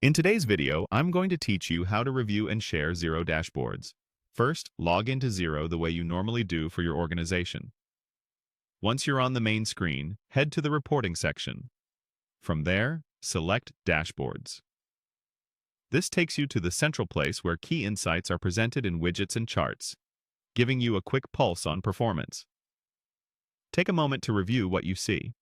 In today's video, I'm going to teach you how to review and share Xero dashboards. First, log into Xero the way you normally do for your organization. Once you're on the main screen, head to the Reporting section. From there, select Dashboards. This takes you to the central place where key insights are presented in widgets and charts, giving you a quick pulse on performance. Take a moment to review what you see.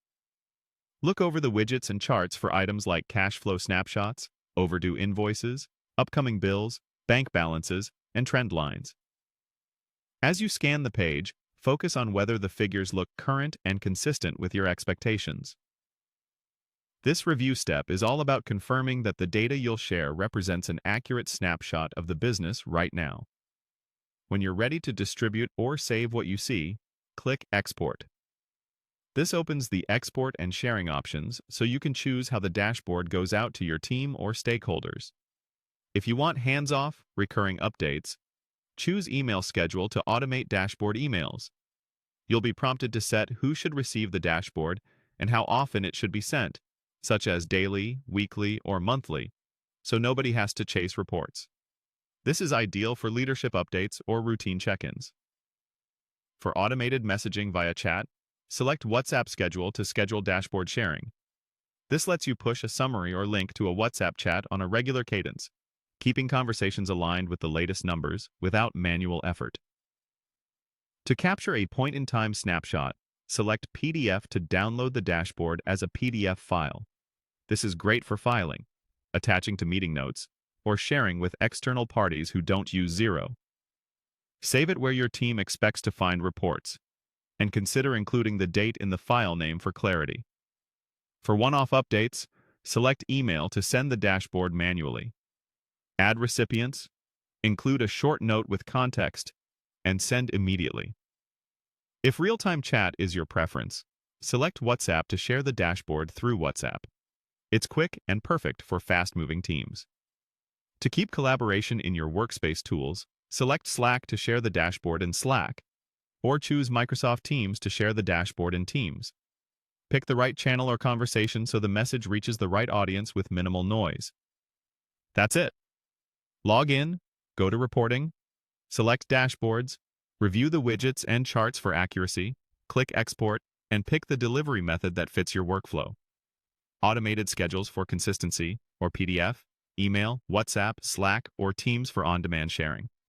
Look over the widgets and charts for items like cash flow snapshots, overdue invoices, upcoming bills, bank balances, and trend lines. As you scan the page, focus on whether the figures look current and consistent with your expectations. This review step is all about confirming that the data you'll share represents an accurate snapshot of the business right now. When you're ready to distribute or save what you see, click Export. This opens the export and sharing options so you can choose how the dashboard goes out to your team or stakeholders. If you want hands-off, recurring updates, choose Email Schedule to automate dashboard emails. You'll be prompted to set who should receive the dashboard and how often it should be sent, such as daily, weekly, or monthly, so nobody has to chase reports. This is ideal for leadership updates or routine check-ins. For automated messaging via chat, select WhatsApp Schedule to schedule dashboard sharing. This lets you push a summary or link to a WhatsApp chat on a regular cadence, keeping conversations aligned with the latest numbers without manual effort. To capture a point-in-time snapshot, select PDF to download the dashboard as a PDF file. This is great for filing, attaching to meeting notes, or sharing with external parties who don't use Xero. Save it where your team expects to find reports, and consider including the date in the file name for clarity. For one-off updates, select Email to send the dashboard manually. Add recipients, include a short note with context, and send immediately. If real-time chat is your preference, select WhatsApp to share the dashboard through WhatsApp. It's quick and perfect for fast-moving teams. To keep collaboration in your workspace tools, select Slack to share the dashboard in Slack, or choose Microsoft Teams to share the dashboard in Teams. Pick the right channel or conversation so the message reaches the right audience with minimal noise. That's it. Log in, go to Reporting, select Dashboards, review the widgets and charts for accuracy, click Export, and pick the delivery method that fits your workflow. Automated schedules for consistency, or PDF, email, WhatsApp, Slack, or Teams for on-demand sharing.